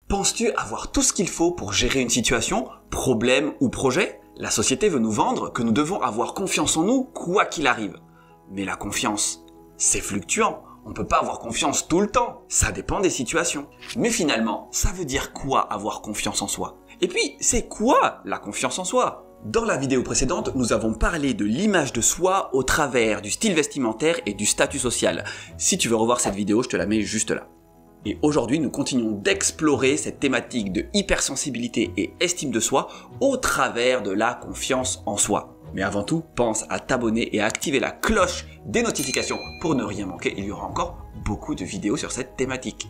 Penses-tu avoir tout ce qu'il faut pour gérer une situation, problème ou projet? La société veut nous vendre que nous devons avoir confiance en nous quoi qu'il arrive. Mais la confiance, c'est fluctuant. On ne peut pas avoir confiance tout le temps. Ça dépend des situations. Mais finalement, ça veut dire quoi avoir confiance en soi? Et puis, c'est quoi la confiance en soi? Dans la vidéo précédente, nous avons parlé de l'image de soi au travers du style vestimentaire et du statut social. Si tu veux revoir cette vidéo, je te la mets juste là. Et aujourd'hui, nous continuons d'explorer cette thématique de hypersensibilité et estime de soi au travers de la confiance en soi. Mais avant tout, pense à t'abonner et à activer la cloche des notifications pour ne rien manquer. Il y aura encore beaucoup de vidéos sur cette thématique.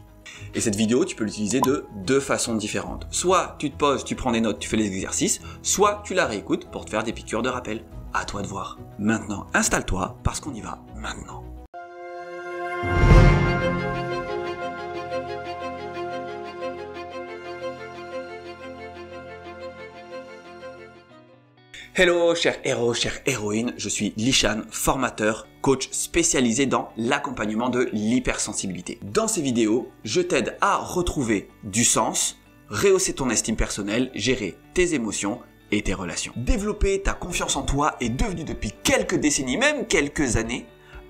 Et cette vidéo, tu peux l'utiliser de deux façons différentes. Soit tu te poses, tu prends des notes, tu fais les exercices, soit tu la réécoutes pour te faire des piqûres de rappel. À toi de voir. Maintenant, installe-toi parce qu'on y va maintenant. Hello chers héros, chères héroïnes, je suis Lishan, formateur, coach spécialisé dans l'accompagnement de l'hypersensibilité. Dans ces vidéos, je t'aide à retrouver du sens, rehausser ton estime personnelle, gérer tes émotions et tes relations. Développer ta confiance en toi est devenu depuis quelques décennies, même quelques années,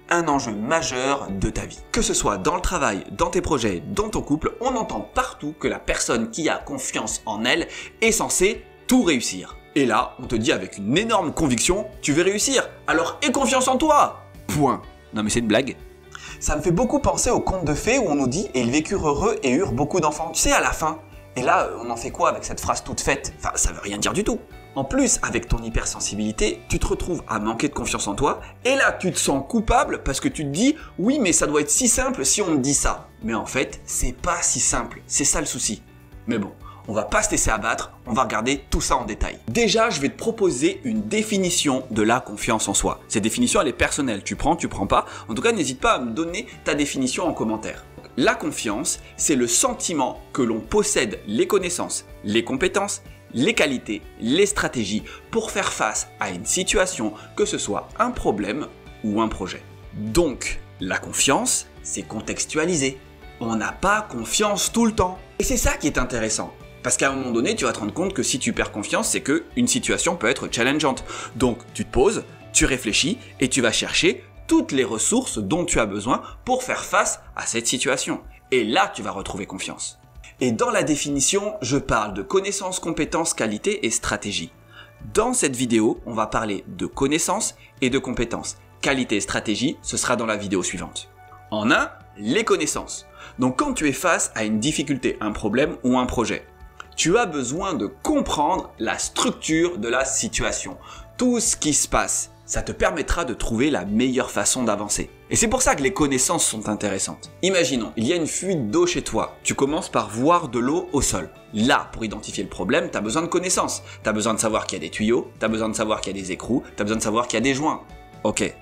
un enjeu majeur de ta vie. Que ce soit dans le travail, dans tes projets, dans ton couple, on entend partout que la personne qui a confiance en elle est censée tout réussir. Et là, on te dit avec une énorme conviction, tu veux réussir, alors aie confiance en toi. Point. Non mais c'est une blague. Ça me fait beaucoup penser aux contes de fées où on nous dit « et ils vécurent heureux et eurent beaucoup d'enfants ». Tu sais, à la fin. Et là, on en fait quoi avec cette phrase toute faite? Enfin, ça veut rien dire du tout. En plus, avec ton hypersensibilité, tu te retrouves à manquer de confiance en toi, et là, tu te sens coupable parce que tu te dis « oui, mais ça doit être si simple si on me dit ça ». Mais en fait, c'est pas si simple, c'est ça le souci. Mais bon. On va pas se laisser abattre, on va regarder tout ça en détail. Déjà, je vais te proposer une définition de la confiance en soi. Cette définition, elle est personnelle. Tu prends pas. En tout cas, n'hésite pas à me donner ta définition en commentaire. La confiance, c'est le sentiment que l'on possède les connaissances, les compétences, les qualités, les stratégies pour faire face à une situation, que ce soit un problème ou un projet. Donc, la confiance, c'est contextualisé. On n'a pas confiance tout le temps. Et c'est ça qui est intéressant. Parce qu'à un moment donné, tu vas te rendre compte que si tu perds confiance, c'est qu'une situation peut être challengeante. Donc, tu te poses, tu réfléchis et tu vas chercher toutes les ressources dont tu as besoin pour faire face à cette situation. Et là, tu vas retrouver confiance. Et dans la définition, je parle de connaissances, compétences, qualités et stratégies. Dans cette vidéo, on va parler de connaissances et de compétences. Qualité et stratégie, ce sera dans la vidéo suivante. En un, les connaissances. Donc, quand tu es face à une difficulté, un problème ou un projet, tu as besoin de comprendre la structure de la situation. Tout ce qui se passe, ça te permettra de trouver la meilleure façon d'avancer. Et c'est pour ça que les connaissances sont intéressantes. Imaginons, il y a une fuite d'eau chez toi. Tu commences par voir de l'eau au sol. Là, pour identifier le problème, tu as besoin de connaissances. Tu as besoin de savoir qu'il y a des tuyaux, tu as besoin de savoir qu'il y a des écrous, tu as besoin de savoir qu'il y a des joints. Ok.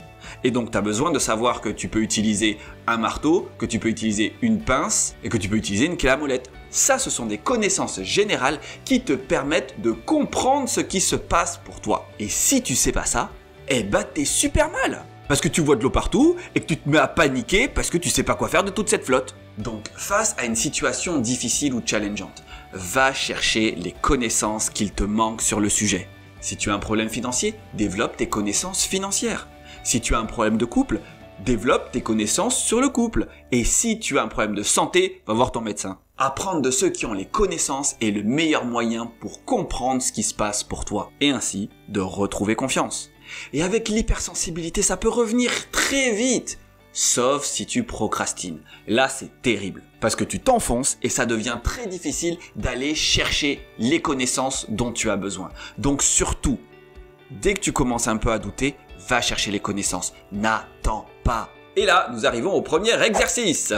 Et donc, tu as besoin de savoir que tu peux utiliser un marteau, que tu peux utiliser une pince et que tu peux utiliser une clé à molette. Ça, ce sont des connaissances générales qui te permettent de comprendre ce qui se passe pour toi. Et si tu sais pas ça, eh ben t'es super mal. Parce que tu vois de l'eau partout et que tu te mets à paniquer parce que tu sais pas quoi faire de toute cette flotte. Donc, face à une situation difficile ou challengeante, va chercher les connaissances qu'il te manque sur le sujet. Si tu as un problème financier, développe tes connaissances financières. Si tu as un problème de couple, développe tes connaissances sur le couple. Et si tu as un problème de santé, va voir ton médecin. Apprendre de ceux qui ont les connaissances est le meilleur moyen pour comprendre ce qui se passe pour toi. Et ainsi, de retrouver confiance. Et avec l'hypersensibilité, ça peut revenir très vite. Sauf si tu procrastines. Là, c'est terrible. Parce que tu t'enfonces et ça devient très difficile d'aller chercher les connaissances dont tu as besoin. Donc surtout, dès que tu commences un peu à douter, va chercher les connaissances. N'attends pas. Et là, nous arrivons au premier exercice.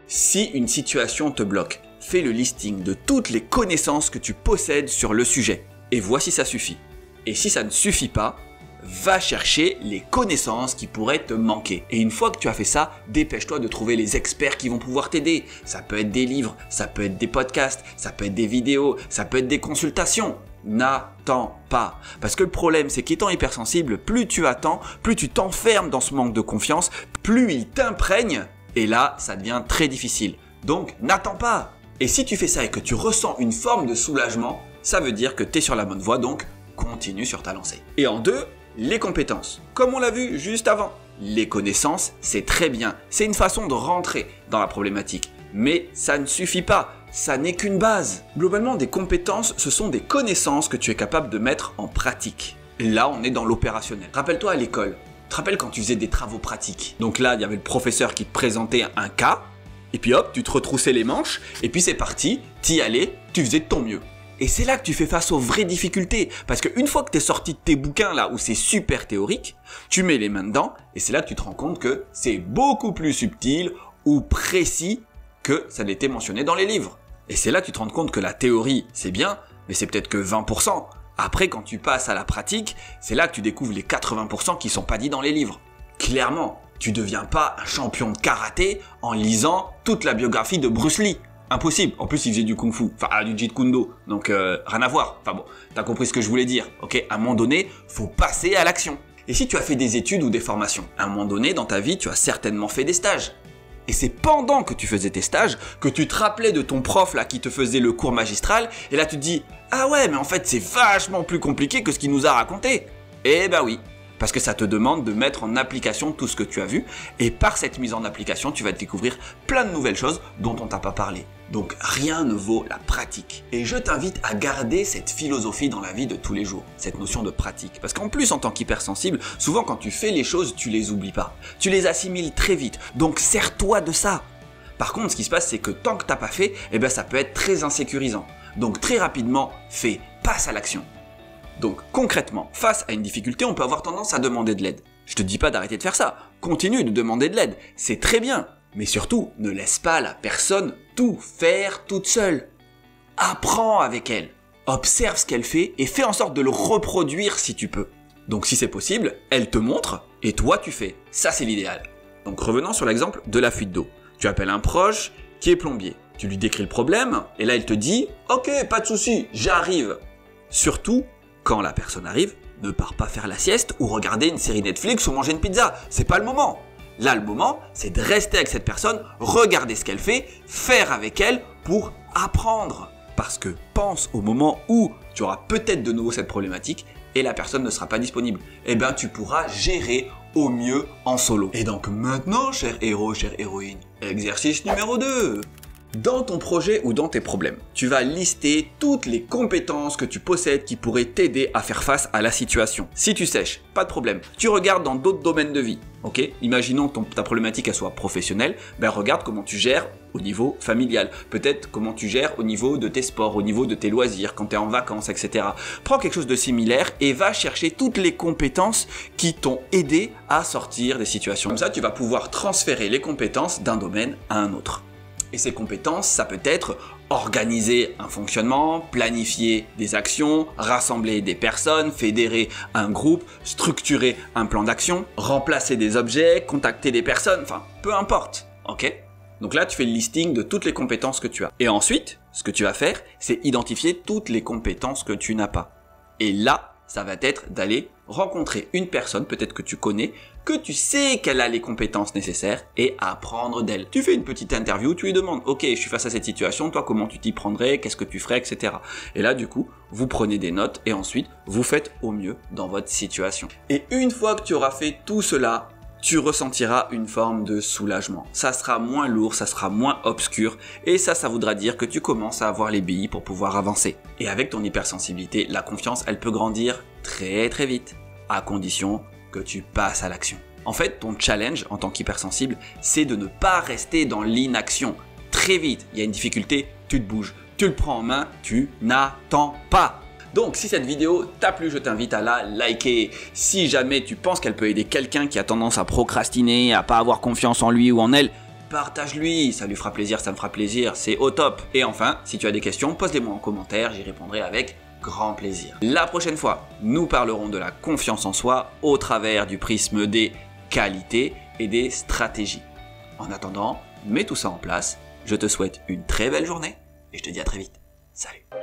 Si une situation te bloque, fais le listing de toutes les connaissances que tu possèdes sur le sujet. Et vois si ça suffit. Et si ça ne suffit pas, va chercher les connaissances qui pourraient te manquer. Et une fois que tu as fait ça, dépêche-toi de trouver les experts qui vont pouvoir t'aider. Ça peut être des livres, ça peut être des podcasts, ça peut être des vidéos, ça peut être des consultations. N'attends pas. Parce que le problème, c'est qu'étant hypersensible, plus tu attends, plus tu t'enfermes dans ce manque de confiance, plus il t'imprègne. Et là, ça devient très difficile. Donc, n'attends pas. Et si tu fais ça et que tu ressens une forme de soulagement, ça veut dire que tu es sur la bonne voie, donc continue sur ta lancée. Et en 2, les compétences. Comme on l'a vu juste avant. Les connaissances, c'est très bien. C'est une façon de rentrer dans la problématique. Mais ça ne suffit pas. Ça n'est qu'une base. Globalement, des compétences, ce sont des connaissances que tu es capable de mettre en pratique. Et là, on est dans l'opérationnel. Rappelle-toi à l'école. Tu te rappelles quand tu faisais des travaux pratiques? Donc là, il y avait le professeur qui te présentait un cas. Et puis hop, tu te retroussais les manches. Et puis c'est parti. Tu y allais. Tu faisais de ton mieux. Et c'est là que tu fais face aux vraies difficultés. Parce qu'une fois que tu es sorti de tes bouquins là où c'est super théorique, tu mets les mains dedans et c'est là que tu te rends compte que c'est beaucoup plus subtil ou précis que ça n'était mentionné dans les livres. Et c'est là que tu te rends compte que la théorie, c'est bien, mais c'est peut-être que 20%. Après, quand tu passes à la pratique, c'est là que tu découvres les 80% qui sont pas dit dans les livres. Clairement, tu deviens pas un champion de karaté en lisant toute la biographie de Bruce Lee. Impossible. En plus, il faisait du kung-fu, enfin du jeet kune-do, donc rien à voir. Enfin bon, t'as compris ce que je voulais dire, ok? À un moment donné, faut passer à l'action. Et si tu as fait des études ou des formations, à un moment donné, dans ta vie, tu as certainement fait des stages. Et c'est pendant que tu faisais tes stages que tu te rappelais de ton prof là qui te faisait le cours magistral, et là tu te dis « Ah ouais, mais en fait c'est vachement plus compliqué que ce qu'il nous a raconté !» Eh ben oui, parce que ça te demande de mettre en application tout ce que tu as vu, et par cette mise en application, tu vas découvrir plein de nouvelles choses dont on t'a pas parlé. Donc rien ne vaut la pratique. Et je t'invite à garder cette philosophie dans la vie de tous les jours, cette notion de pratique. Parce qu'en plus, en tant qu'hypersensible, souvent quand tu fais les choses, tu les oublies pas. Tu les assimiles très vite, donc sers-toi de ça. Par contre, ce qui se passe, c'est que tant que t'as pas fait, eh ben ça peut être très insécurisant. Donc très rapidement, fais, passe à l'action. Donc concrètement, face à une difficulté, on peut avoir tendance à demander de l'aide. Je te dis pas d'arrêter de faire ça, continue de demander de l'aide, c'est très bien. Mais surtout, ne laisse pas la personne tout faire toute seule. Apprends avec elle, observe ce qu'elle fait et fais en sorte de le reproduire si tu peux. Donc si c'est possible, elle te montre et toi tu fais. Ça c'est l'idéal. Donc revenons sur l'exemple de la fuite d'eau. Tu appelles un proche qui est plombier. Tu lui décris le problème et là il te dit « Ok, pas de souci, j'arrive ». Surtout, quand la personne arrive, ne pars pas faire la sieste ou regarder une série Netflix ou manger une pizza. C'est pas le moment. Là, le moment, c'est de rester avec cette personne, regarder ce qu'elle fait, faire avec elle pour apprendre. Parce que pense au moment où tu auras peut-être de nouveau cette problématique et la personne ne sera pas disponible. Eh bien, tu pourras gérer au mieux en solo. Et donc maintenant, cher héros, chère héroïne, exercice numéro 2. Dans ton projet ou dans tes problèmes, tu vas lister toutes les compétences que tu possèdes qui pourraient t'aider à faire face à la situation. Si tu sèches, pas de problème. Tu regardes dans d'autres domaines de vie. Ok, imaginons que ta problématique elle soit professionnelle, ben regarde comment tu gères au niveau familial. Peut-être comment tu gères au niveau de tes sports, au niveau de tes loisirs, quand tu es en vacances, etc. Prends quelque chose de similaire et va chercher toutes les compétences qui t'ont aidé à sortir des situations. Comme ça, tu vas pouvoir transférer les compétences d'un domaine à un autre. Et ces compétences, ça peut être organiser un fonctionnement, planifier des actions, rassembler des personnes, fédérer un groupe, structurer un plan d'action, remplacer des objets, contacter des personnes, enfin, peu importe, ok? Donc là, tu fais le listing de toutes les compétences que tu as. Et ensuite, ce que tu vas faire, c'est identifier toutes les compétences que tu n'as pas. Et là, ça va être d'aller rencontrer une personne, peut-être que tu connais, que tu sais qu'elle a les compétences nécessaires et apprendre d'elle. Tu fais une petite interview, tu lui demandes « Ok, je suis face à cette situation, toi comment tu t'y prendrais, qu'est-ce que tu ferais, etc. » Et là du coup, vous prenez des notes et ensuite, vous faites au mieux dans votre situation. Et une fois que tu auras fait tout cela, tu ressentiras une forme de soulagement. Ça sera moins lourd, ça sera moins obscur et ça voudra dire que tu commences à avoir les billes pour pouvoir avancer. Et avec ton hypersensibilité, la confiance, elle peut grandir très très vite, à condition que tu passes à l'action. En fait, ton challenge en tant qu'hypersensible, c'est de ne pas rester dans l'inaction. Très vite, il y a une difficulté, tu te bouges, tu le prends en main, tu n'attends pas. Donc si cette vidéo t'a plu, je t'invite à la liker. Si jamais tu penses qu'elle peut aider quelqu'un qui a tendance à procrastiner, à pas avoir confiance en lui ou en elle, partage-lui, ça lui fera plaisir, ça me fera plaisir, c'est au top. Et enfin, si tu as des questions, pose-les-moi en commentaire, j'y répondrai avec grand plaisir. La prochaine fois, nous parlerons de la confiance en soi au travers du prisme des qualités et des stratégies. En attendant, mets tout ça en place, je te souhaite une très belle journée et je te dis à très vite. Salut!